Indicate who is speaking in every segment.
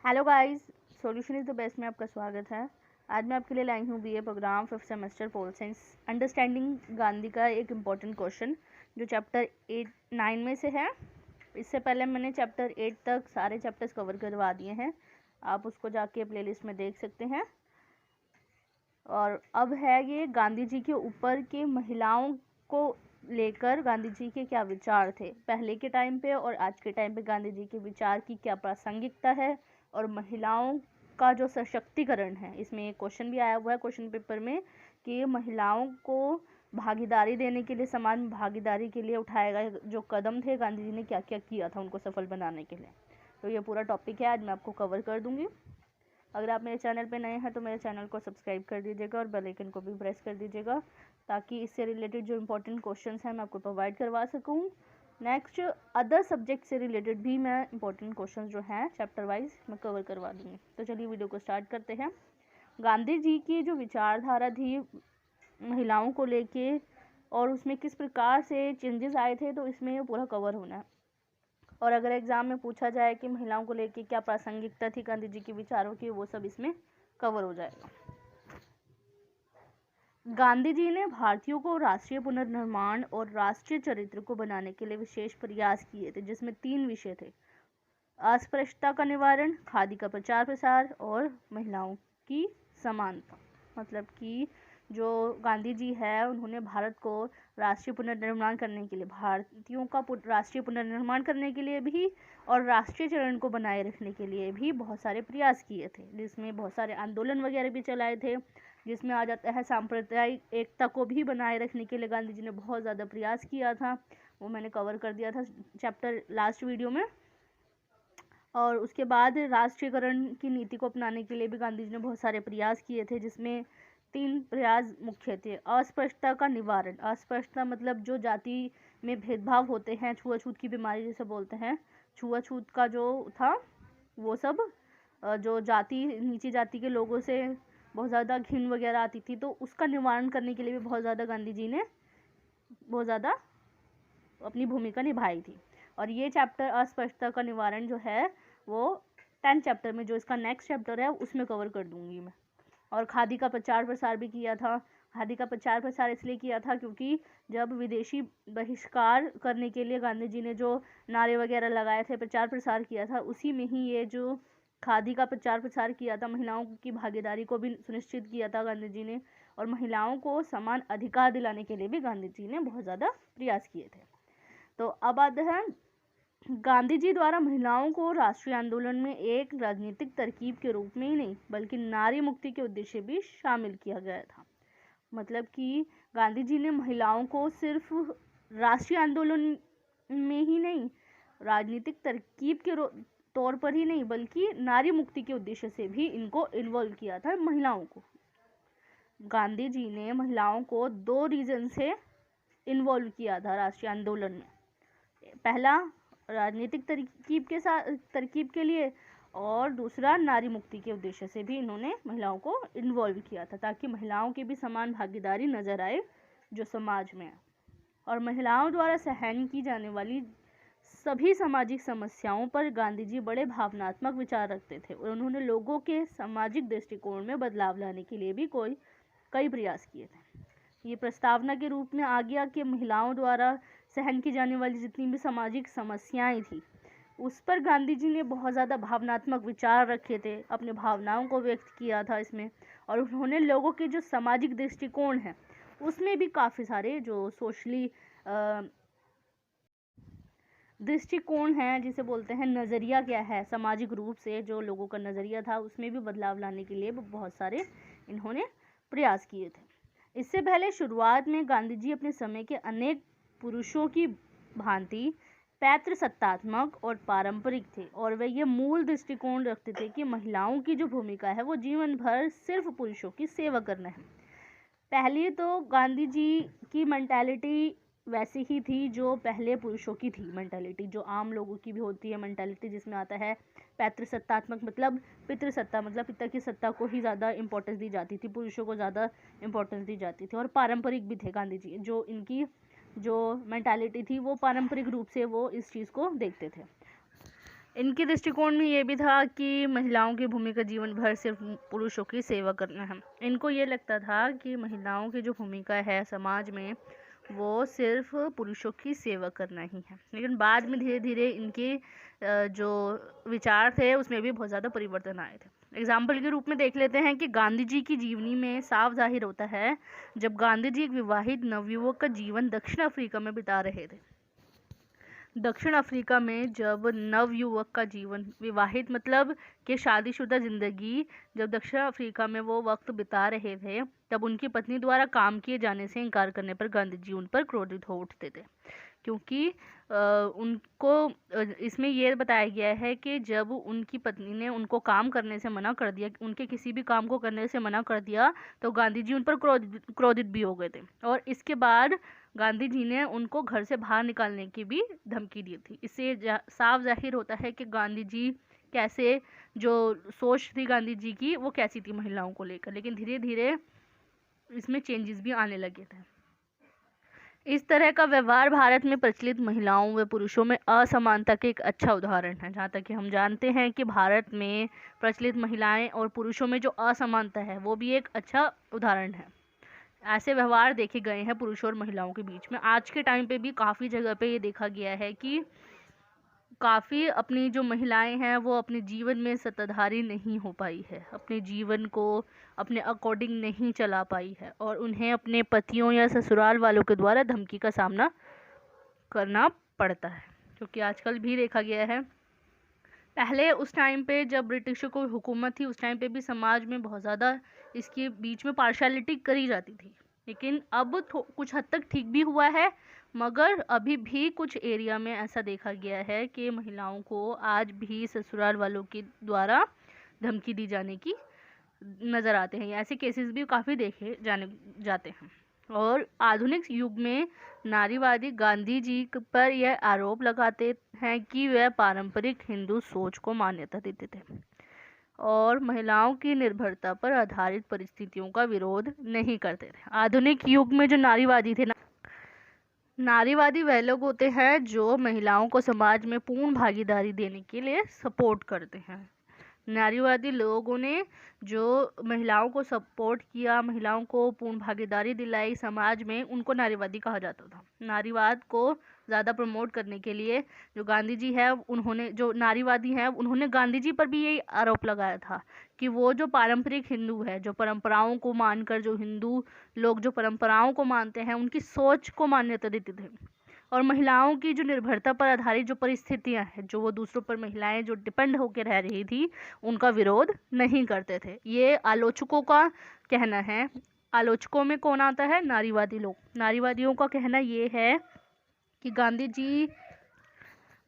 Speaker 1: Hello guys, solution is the best में आपका स्वागत है। आज मैं आपके लिए लाई हूँ BA program 5th semester pol science understanding Gandhi का एक इम्पॉर्टेंट क्वेश्चन जो चैप्टर 8-9 में से है। इससे पहले मैंने चैप्टर 8 तक सारे चैप्टर्स कवर करवा दिए हैं, आप उसको जाके प्लेलिस्ट में देख सकते हैं। और अब है ये गांधी जी के ऊपर के महिलाओं को लेकर गांधी जी के क्या विचार थे पहले के टाइम पे और आज के टाइम पे गांधी जी के विचार की क्या प्रासंगिकता है और महिलाओं का जो सशक्तिकरण है। इसमें एक क्वेश्चन भी आया हुआ है क्वेश्चन पेपर में कि महिलाओं को भागीदारी देने के लिए, समाज में भागीदारी के लिए उठाए गए जो कदम थे, गांधी जी ने क्या क्या किया था उनको सफल बनाने के लिए। तो ये पूरा टॉपिक है, आज मैं आपको कवर कर दूंगी। अगर आप मेरे चैनल पे नए हैं तो मेरे चैनल को सब्सक्राइब कर दीजिएगा और बेल आइकन को भी प्रेस कर दीजिएगा ताकि इससे रिलेटेड जो इम्पोर्टेंट क्वेश्चंस हैं मैं आपको प्रोवाइड करवा सकूं। नेक्स्ट अदर सब्जेक्ट से रिलेटेड भी मैं इम्पोर्टेंट क्वेश्चंस जो हैं चैप्टर वाइज मैं कवर करवा दूँगी। तो चलिए वीडियो को स्टार्ट करते हैं। गांधी जी की जो विचारधारा थी महिलाओं को लेके और उसमें किस प्रकार से चेंजेस आए थे, तो इसमें पूरा कवर होना है। और अगर एग्जाम में पूछा जाए कि महिलाओं को लेके क्या प्रासंगिकता थी गांधी जी के विचारों की, वो सब इसमें कवर हो जाएगा। गांधी जी ने भारतीयों को राष्ट्रीय पुनर्निर्माण और राष्ट्रीय चरित्र को बनाने के लिए विशेष प्रयास किए थे, जिसमें 3 विषय थे: अस्पृश्यता का निवारण, खादी का प्रचार प्रसार और महिलाओं की समानता। मतलब कि जो गांधी जी है उन्होंने भारत को राष्ट्रीय पुनर्निर्माण करने के लिए, भारतीयों का राष्ट्रीय पुनर्निर्माण करने के लिए भी और राष्ट्रीय चरण को बनाए रखने के लिए भी बहुत सारे प्रयास किए थे, जिसमें बहुत सारे आंदोलन वगैरह भी चलाए थे। जिसमें आ जाता है सांप्रदायिक एकता को भी बनाए रखने के लिए गांधी जी ने बहुत ज़्यादा प्रयास किया था, वो मैंने कवर कर दिया था चैप्टर लास्ट वीडियो में। और उसके बाद राष्ट्रीयकरण की नीति को अपनाने के लिए भी गांधी जी ने बहुत सारे प्रयास किए थे, जिसमें 3 प्रयास मुख्य थे। अस्पृश्यता का निवारण, अस्पृश्यता मतलब जो जाति में भेदभाव होते हैं, छुआछूत की बीमारी जिसे बोलते हैं, छुआछूत का जो था वो सब, जो जाति नीची जाति के लोगों से बहुत ज़्यादा घिन वगैरह आती थी, तो उसका निवारण करने के लिए भी बहुत ज़्यादा गांधी जी ने बहुत ज़्यादा अपनी भूमिका निभाई थी। और ये चैप्टर अस्पृश्यता का निवारण जो है वो 10th चैप्टर में, जो इसका नेक्स्ट चैप्टर है उसमें कवर कर दूंगी मैं। और खादी का प्रचार प्रसार भी किया था। खादी का प्रचार प्रसार इसलिए किया था क्योंकि जब विदेशी बहिष्कार करने के लिए गांधी जी ने जो नारे वगैरह लगाए थे, प्रचार प्रसार किया था, उसी में ही ये जो खादी का प्रचार प्रसार किया था, महिलाओं की भागीदारी को भी सुनिश्चित किया था गांधी जी ने, और महिलाओं को समान अधिकार दिलाने के लिए भी गांधी जी ने बहुत ज़्यादा प्रयास किए थे। तो अब आता है गांधी जी द्वारा महिलाओं को राष्ट्रीय आंदोलन में एक राजनीतिक तरकीब के रूप में ही नहीं बल्कि नारी मुक्ति के उद्देश्य भी शामिल किया गया था। मतलब कि गांधी जी ने महिलाओं को सिर्फ राष्ट्रीय आंदोलन में ही नहीं, राजनीतिक तरकीब के तौर पर ही नहीं, बल्कि नारी मुक्ति के उद्देश्य से भी इनको इन्वॉल्व किया था। महिलाओं को गांधी जी ने महिलाओं को 2 रीजन से इन्वॉल्व किया था राष्ट्रीय आंदोलन में। पहला राजनीतिक तरकीब के लिए, और दूसरा नारी मुक्ति के उद्देश्य से भी इन्होंने महिलाओं को इन्वॉल्व किया था, ताकि महिलाओं की भी समान भागीदारी नजर आए जो समाज में है। और महिलाओं द्वारा सहन की जाने वाली सभी सामाजिक समस्याओं पर गांधी जी बड़े भावनात्मक विचार रखते थे और उन्होंने लोगों के सामाजिक दृष्टिकोण में बदलाव लाने के लिए भी कई प्रयास किए थे। ये प्रस्तावना के रूप में आ गया कि महिलाओं द्वारा सहन की जाने वाली जितनी भी सामाजिक समस्याएं थी उस पर गांधी जी ने बहुत ज़्यादा भावनात्मक विचार रखे थे, अपने भावनाओं को व्यक्त किया था इसमें। और उन्होंने लोगों के जो सामाजिक दृष्टिकोण है उसमें भी काफ़ी सारे जो सोशली दृष्टिकोण हैं, जिसे बोलते हैं नज़रिया क्या है, सामाजिक रूप से जो लोगों का नज़रिया था उसमें भी बदलाव लाने के लिए बहुत सारे इन्होंने प्रयास किए थे। इससे पहले शुरुआत में गांधी जी अपने समय के अनेक पुरुषों की भांति पैतृसत्तात्मक और पारंपरिक थे, और वे ये मूल दृष्टिकोण रखते थे कि महिलाओं की जो भूमिका है वो जीवन भर सिर्फ पुरुषों की सेवा करना है। पहले तो गांधी जी की मेंटालिटी वैसी ही थी जो पहले पुरुषों की थी मेंटालिटी, जो आम लोगों की भी होती है मेंटालिटी, जिसमें आता है पैतृसत्तात्मक मतलब पितृसत्ता, मतलब पिता की सत्ता को ही ज़्यादा इंपॉर्टेंस दी जाती थी, पुरुषों को ज़्यादा इंपॉर्टेंस दी जाती थी। और पारंपरिक भी थे गांधी जी, जो इनकी जो मेंटालिटी थी वो पारंपरिक रूप से वो इस चीज़ को देखते थे। इनके दृष्टिकोण में ये भी था कि महिलाओं की भूमिका जीवन भर सिर्फ पुरुषों की सेवा करना है। इनको ये लगता था कि महिलाओं की जो भूमिका है समाज में वो सिर्फ पुरुषों की सेवा करना ही है। लेकिन बाद में धीरे धीरे इनके जो विचार थे उसमें भी बहुत ज़्यादा परिवर्तन आए थे। एग्जाम्पल के रूप में देख लेते हैं कि गांधी जी की जीवनी में साफ जाहिर होता है जब गांधी जी एक विवाहित नवयुवक का जीवन दक्षिण अफ्रीका में बिता रहे थे। दक्षिण अफ्रीका में जब नवयुवक का जीवन, विवाहित मतलब कि शादीशुदा ज़िंदगी, जब दक्षिण अफ्रीका में वो वक्त बिता रहे थे तब उनकी पत्नी द्वारा काम किए जाने से इनकार करने पर गांधी जी उन पर क्रोधित हो उठते थे। क्योंकि उनको इसमें ये बताया गया है कि जब उनकी पत्नी ने उनको काम करने से मना कर दिया, उनके किसी भी काम को करने से मना कर दिया, तो गांधी जी उन पर क्रोधित भी हो गए थे और इसके बाद गांधी जी ने उनको घर से बाहर निकालने की भी धमकी दी थी। इससे साफ जाहिर होता है कि गांधी जी कैसे, जो सोच थी गांधी जी की वो कैसी थी महिलाओं को लेकर। लेकिन धीरे धीरे इसमें चेंजेस भी आने लगे थे। इस तरह का व्यवहार भारत में प्रचलित महिलाओं व पुरुषों में असमानता के एक अच्छा उदाहरण है। जहाँ तक कि हम जानते हैं कि भारत में प्रचलित महिलाएं और पुरुषों में जो असमानता है वो भी एक अच्छा उदाहरण है। ऐसे व्यवहार देखे गए हैं पुरुषों और महिलाओं के बीच में। आज के टाइम पे भी काफ़ी जगह पे ये देखा गया है कि काफ़ी अपनी जो महिलाएं हैं वो अपने जीवन में सत्ताधारी नहीं हो पाई है, अपने जीवन को अपने अकॉर्डिंग नहीं चला पाई है और उन्हें अपने पतियों या ससुराल वालों के द्वारा धमकी का सामना करना पड़ता है, क्योंकि आजकल भी देखा गया है। पहले उस टाइम पे जब ब्रिटिशों को हुकूमत थी उस टाइम पे भी समाज में बहुत ज़्यादा इसके बीच में पार्शलिटी करी जाती थी, लेकिन अब कुछ हद तक ठीक भी हुआ है, मगर अभी भी कुछ एरिया में ऐसा देखा गया है कि महिलाओं को आज भी ससुराल वालों के द्वारा धमकी दी जाने की नज़र आते हैं। ऐसे केसेस भी काफ़ी देखे जाते हैं। और आधुनिक युग में नारीवादी गांधी जी पर यह आरोप लगाते हैं कि वह पारंपरिक हिंदू सोच को मान्यता देते थे और महिलाओं की निर्भरता पर आधारित परिस्थितियों का विरोध नहीं करते थे। आधुनिक युग में जो नारीवादी थे, नारीवादी वह लोग होते हैं जो महिलाओं को समाज में पूर्ण भागीदारी देने के लिए सपोर्ट करते हैं। नारीवादी लोगों ने जो महिलाओं को सपोर्ट किया, महिलाओं को पूर्ण भागीदारी दिलाई समाज में, उनको नारीवादी कहा जाता था। नारीवाद को ज़्यादा प्रमोट करने के लिए जो गांधी जी है उन्होंने, जो नारीवादी हैं उन्होंने गांधी जी पर भी यही आरोप लगाया था कि वो जो पारंपरिक हिंदू है, जो परंपराओं को मानकर, जो हिंदू लोग जो परंपराओं को मानते हैं उनकी सोच को मान्यता देते थे और महिलाओं की जो निर्भरता पर आधारित जो परिस्थितियां हैं, जो वो दूसरों पर महिलाएं जो डिपेंड होकर रह रही थी उनका विरोध नहीं करते थे। ये आलोचकों का कहना है। आलोचकों में कौन आता है? नारीवादी लोग। नारीवादियों का कहना ये है कि गांधी जी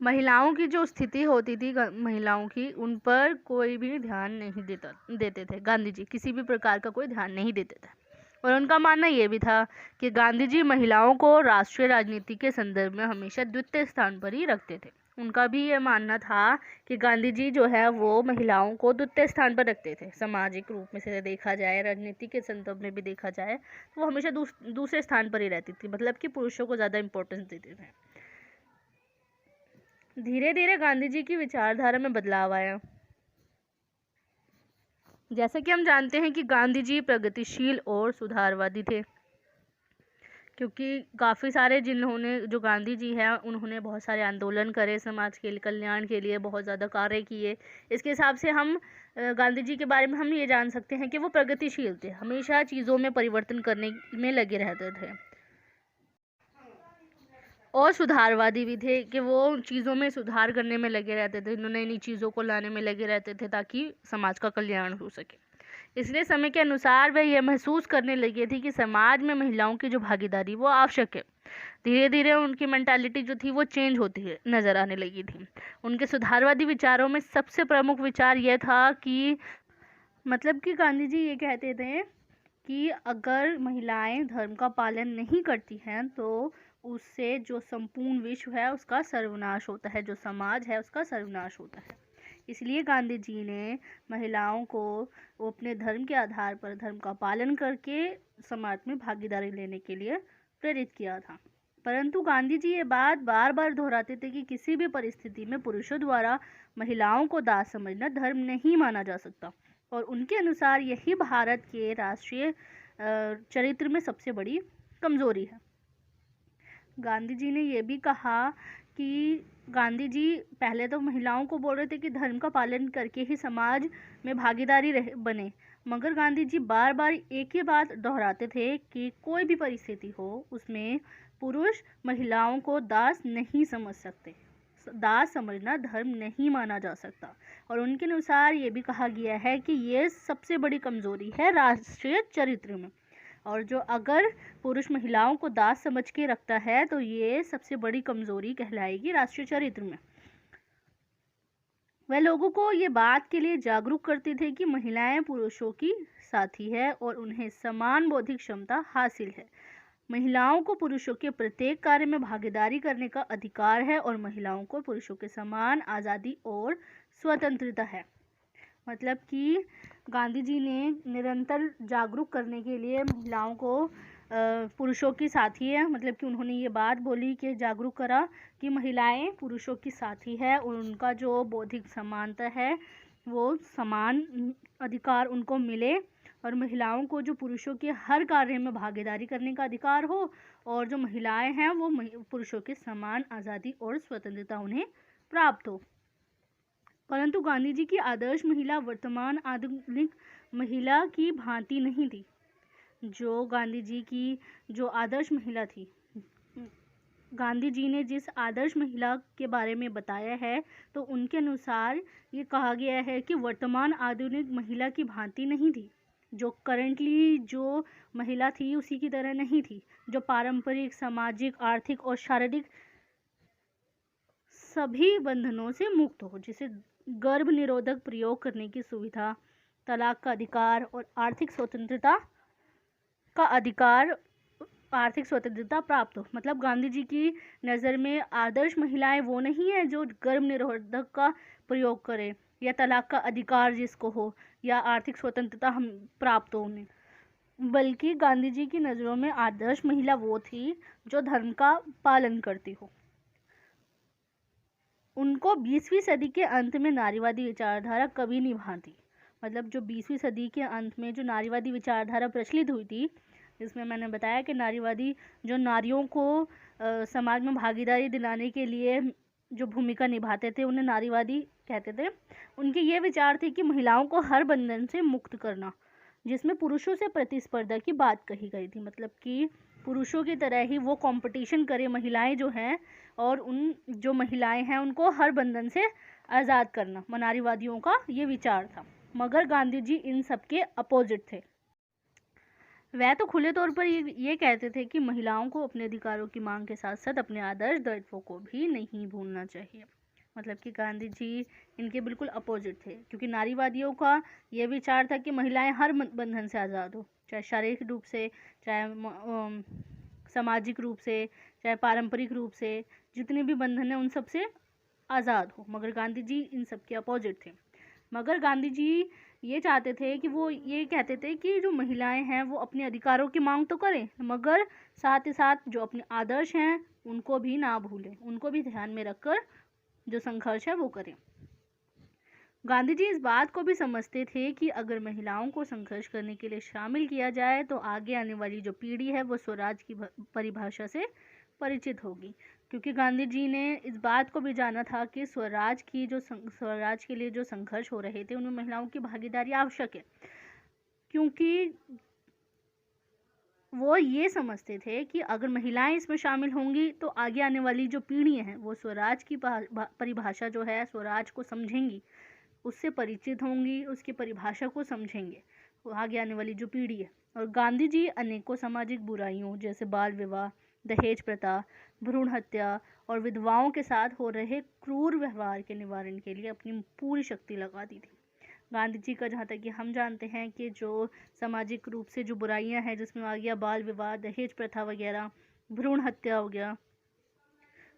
Speaker 1: महिलाओं की जो स्थिति होती थी, महिलाओं की, उन पर कोई भी ध्यान नहीं देते थे। गांधी जी किसी भी प्रकार का कोई ध्यान नहीं देते थे और उनका मानना ये भी था कि गांधी जी महिलाओं को राष्ट्रीय राजनीति के संदर्भ में हमेशा द्वितीय स्थान पर ही रखते थे। उनका भी ये मानना था कि गांधी जी जो है वो महिलाओं को द्वितीय स्थान पर रखते थे। सामाजिक रूप में से देखा जाए, राजनीति के संदर्भ में भी देखा जाए तो वो हमेशा दूसरे स्थान पर ही रहती थी, मतलब कि पुरुषों को ज़्यादा इम्पोर्टेंस देते थे। धीरे धीरे गांधी जी की विचारधारा में बदलाव आया। जैसा कि हम जानते हैं कि गांधी जी प्रगतिशील और सुधारवादी थे, क्योंकि काफ़ी सारे जिन्होंने, जो गांधी जी हैं उन्होंने बहुत सारे आंदोलन करे, समाज के कल्याण के लिए बहुत ज़्यादा कार्य किए। इसके हिसाब से हम गांधी जी के बारे में हम ये जान सकते हैं कि वो प्रगतिशील थे, हमेशा चीज़ों में परिवर्तन करने में लगे रहते थे और सुधारवादी भी थे कि वो चीज़ों में सुधार करने में लगे रहते थे, नई नई चीज़ों को लाने में लगे रहते थे ताकि समाज का कल्याण हो सके। इसलिए समय के अनुसार वे यह महसूस करने लगे थे कि समाज में महिलाओं की जो भागीदारी वो आवश्यक है। धीरे धीरे उनकी मेंटालिटी जो थी वो चेंज होती है नज़र आने लगी थी। उनके सुधारवादी विचारों में सबसे प्रमुख विचार यह था कि, मतलब कि गांधी जी ये कहते थे कि अगर महिलाएं धर्म का पालन नहीं करती हैं तो उससे जो संपूर्ण विश्व है उसका सर्वनाश होता है, जो समाज है उसका सर्वनाश होता है। इसलिए गांधी जी ने महिलाओं को वो अपने धर्म के आधार पर धर्म का पालन करके समाज में भागीदारी लेने के लिए प्रेरित किया था। परंतु गांधी जी ये बात बार बार दोहराते थे कि किसी भी परिस्थिति में पुरुषों द्वारा महिलाओं को दास समझना धर्म नहीं माना जा सकता, और उनके अनुसार यही भारत के राष्ट्रीय चरित्र में सबसे बड़ी कमजोरी है। गांधी जी ने यह भी कहा कि गांधी जी पहले तो महिलाओं को बोल रहे थे कि धर्म का पालन करके ही समाज में भागीदारी बने, मगर गांधी जी बार बार एक ही बात दोहराते थे कि कोई भी परिस्थिति हो उसमें पुरुष महिलाओं को दास नहीं समझ सकते, दास समझना धर्म नहीं माना जा सकता। और उनके अनुसार ये भी कहा गया है कि ये सबसे बड़ी कमजोरी है राष्ट्रीय चरित्र में, और जो अगर पुरुष महिलाओं को दास समझ के रखता है तो ये सबसे बड़ी कमजोरी कहलाएगी राष्ट्रीय चरित्र में। वह लोगों को ये बात के लिए जागरूक करते थे कि महिलाएं पुरुषों की साथी है और उन्हें समान बौद्धिक क्षमता हासिल है। महिलाओं को पुरुषों के प्रत्येक कार्य में भागीदारी करने का अधिकार है और महिलाओं को पुरुषों के समान आज़ादी और स्वतंत्रता है। मतलब कि गांधी जी ने निरंतर जागरूक करने के लिए महिलाओं को पुरुषों की साथी है, मतलब कि उन्होंने ये बात बोली कि जागरूक करा कि महिलाएं पुरुषों की साथी है और उनका जो बौद्धिक समानता है वो समान अधिकार उनको मिले, और महिलाओं को जो पुरुषों के हर कार्य में भागीदारी करने का अधिकार हो, और जो महिलाएं हैं वो पुरुषों के समान आज़ादी और स्वतंत्रता उन्हें प्राप्त हो। परंतु गांधी जी की आदर्श महिला वर्तमान आधुनिक महिला की भांति नहीं थी। जो गांधी जी की जो आदर्श महिला थी, गांधी जी ने जिस आदर्श महिला के बारे में बताया है तो उनके अनुसार ये कहा गया है कि वर्तमान आधुनिक महिला की भांति नहीं थी। जो करंटली जो महिला थी उसी की तरह नहीं थी, जो पारंपरिक, सामाजिक, आर्थिक और शारीरिक सभी बंधनों से मुक्त हो, जिसे गर्भ निरोधक प्रयोग करने की सुविधा, तलाक का अधिकार और आर्थिक स्वतंत्रता प्राप्त हो। मतलब गांधी जी की नज़र में आदर्श महिलाएं वो नहीं है जो गर्भ निरोधक का प्रयोग करे या तलाक का अधिकार जिसको हो या आर्थिक स्वतंत्रता हम प्राप्त हो उन्हें, बल्कि गांधी जी की नज़रों में आदर्श महिला वो थी जो धर्म का पालन करती हो। उनको 20वीं सदी के अंत में नारीवादी विचारधारा कभी नहीं भाती। मतलब जो 20वीं सदी के अंत में जो नारीवादी विचारधारा प्रचलित हुई थी, इसमें मैंने बताया कि नारीवादी जो नारियों को समाज में भागीदारी दिलाने के लिए जो भूमिका निभाते थे उन्हें नारीवादी कहते थे। उनके ये विचार थे कि महिलाओं को हर बंधन से मुक्त करना, जिसमें पुरुषों से प्रतिस्पर्धा की बात कही गई थी। मतलब कि पुरुषों की तरह ही वो कंपटीशन करे महिलाएं जो हैं, और उन जो महिलाएं हैं उनको हर बंधन से आज़ाद करना नारीवादियों का ये विचार था। मगर गांधी जी इन सब के अपोजिट थे। वह तो खुले तौर पर ये कहते थे कि महिलाओं को अपने अधिकारों की मांग के साथ साथ अपने आदर्श दायित्वों को भी नहीं भूलना चाहिए। मतलब कि गांधी जी इनके बिल्कुल अपोजिट थे, क्योंकि नारीवादियों का ये विचार था कि महिलाएं हर बंधन से आज़ाद हो, चाहे शारीरिक रूप से, चाहे सामाजिक रूप से, चाहे पारंपरिक रूप से, जितने भी बंधन हैं उन सब से आज़ाद हो। मगर गांधी जी इन सब के अपोजिट थे। मगर गांधी जी ये चाहते थे कि वो ये कहते थे कि जो महिलाएं हैं वो अपने अधिकारों की मांग तो करें, मगर साथ ही साथ जो अपने आदर्श हैं उनको भी ना भूलें, उनको भी ध्यान में रखकर जो संघर्ष है वो करें। गांधी जी इस बात को भी समझते थे कि अगर महिलाओं को संघर्ष करने के लिए शामिल किया जाए तो आगे आने वाली जो पीढ़ी है वो स्वराज की परिभाषा से परिचित होगी, क्योंकि गांधी जी ने इस बात को भी जाना था कि स्वराज के लिए जो संघर्ष हो रहे थे उनमें महिलाओं की भागीदारी आवश्यक है, क्योंकि वो ये समझते थे कि अगर महिलाएं इसमें शामिल होंगी तो आगे आने वाली जो पीढ़ी हैं वो स्वराज की परिभाषा जो है स्वराज को समझेंगी, उससे परिचित होंगी, उसकी परिभाषा को समझेंगे वो आगे आने वाली जो पीढ़ी है। और गांधी जी अनेकों सामाजिक बुराइयों जैसे बाल विवाह, दहेज प्रथा, भ्रूण हत्या और विधवाओं के साथ हो रहे क्रूर व्यवहार के निवारण के लिए अपनी पूरी शक्ति लगा दी थी। गांधी जी का जहाँ तक कि हम जानते हैं कि जो सामाजिक रूप से जो बुराइयां हैं, जिसमें आ गया बाल विवाह, दहेज प्रथा वगैरह, भ्रूण हत्या हो गया,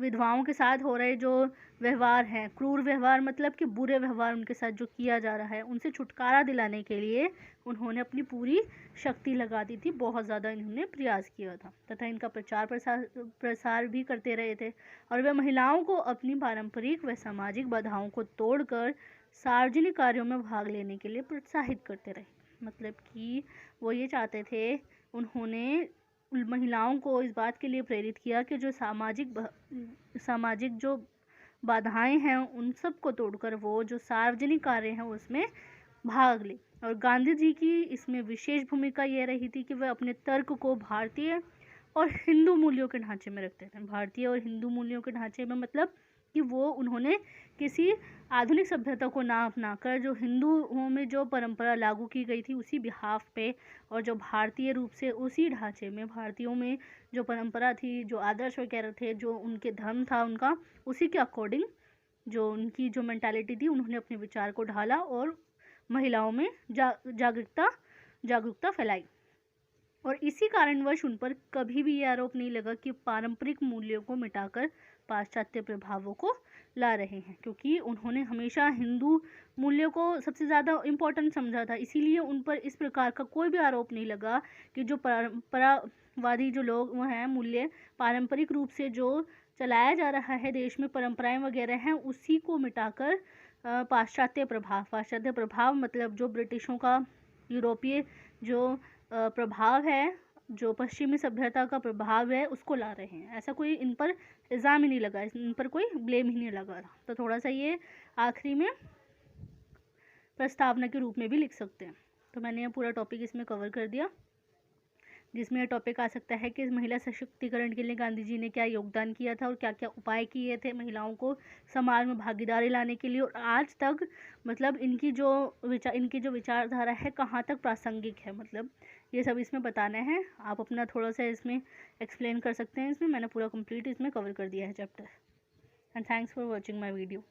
Speaker 1: विधवाओं के साथ हो रहे जो व्यवहार हैं, क्रूर व्यवहार मतलब कि बुरे व्यवहार उनके साथ जो किया जा रहा है, उनसे छुटकारा दिलाने के लिए उन्होंने अपनी पूरी शक्ति लगा दी थी। बहुत ज़्यादा इन्होंने प्रयास किया था तथा इनका प्रचार प्रसार भी करते रहे थे। और वे महिलाओं को अपनी पारंपरिक व सामाजिक बाधाओं को तोड़कर सार्वजनिक कार्यों में भाग लेने के लिए प्रोत्साहित करते रहे। मतलब कि वो ये चाहते थे, उन्होंने महिलाओं को इस बात के लिए प्रेरित किया कि जो सामाजिक जो बाधाएं हैं उन सब को तोड़कर वो जो सार्वजनिक कार्य हैं उसमें भाग ले। और गांधी जी की इसमें विशेष भूमिका ये रही थी कि वे अपने तर्क को भारतीय और हिंदू मूल्यों के ढांचे में रखते थे। भारतीय और हिंदू मूल्यों के ढांचे में मतलब कि वो उन्होंने किसी आधुनिक सभ्यता को ना अपनाकर जो हिंदुओं में जो परंपरा लागू की गई थी उसी बिहाफ पे, और जो भारतीय रूप से उसी ढांचे में भारतीयों में जो परंपरा थी, जो आदर्श वगैरह थे, जो उनके धर्म था उनका, उसी के अकॉर्डिंग जो उनकी जो मेंटालिटी थी उन्होंने अपने विचार को ढाला और महिलाओं में जागरूकता फैलाई। और इसी कारणवश उन पर कभी भी ये आरोप नहीं लगा कि पारंपरिक मूल्यों को मिटाकर पाश्चात्य प्रभावों को ला रहे हैं, क्योंकि उन्होंने हमेशा हिंदू मूल्यों को सबसे ज़्यादा इम्पोर्टेंट समझा था। इसीलिए उन पर इस प्रकार का कोई भी आरोप नहीं लगा कि जो परंपरावादी जो लोग वो हैं, मूल्य पारंपरिक रूप से जो चलाया जा रहा है देश में, परंपराएं वगैरह हैं, उसी को मिटाकर पाश्चात्य प्रभाव मतलब जो ब्रिटिशों का यूरोपीय जो प्रभाव है, जो पश्चिमी सभ्यता का प्रभाव है, उसको ला रहे हैं। ऐसा कोई इन पर इल्ज़ाम ही नहीं लगा, इन पर कोई ब्लेम ही नहीं लगा था। तो थोड़ा सा ये आखिरी में प्रस्तावना के रूप में भी लिख सकते हैं। तो मैंने ये पूरा टॉपिक इसमें कवर कर दिया, जिसमें यह टॉपिक आ सकता है कि महिला सशक्तिकरण के लिए गांधी जी ने क्या योगदान किया था और क्या क्या उपाय किए थे महिलाओं को समाज में भागीदारी लाने के लिए, और आज तक मतलब इनकी जो विचारधारा है कहाँ तक प्रासंगिक है, मतलब ये सब इसमें बताना है। आप अपना थोड़ा सा इसमें एक्सप्लेन कर सकते हैं। इसमें मैंने पूरा कंप्लीट इसमें कवर कर दिया है chapter. And thanks for watching my video.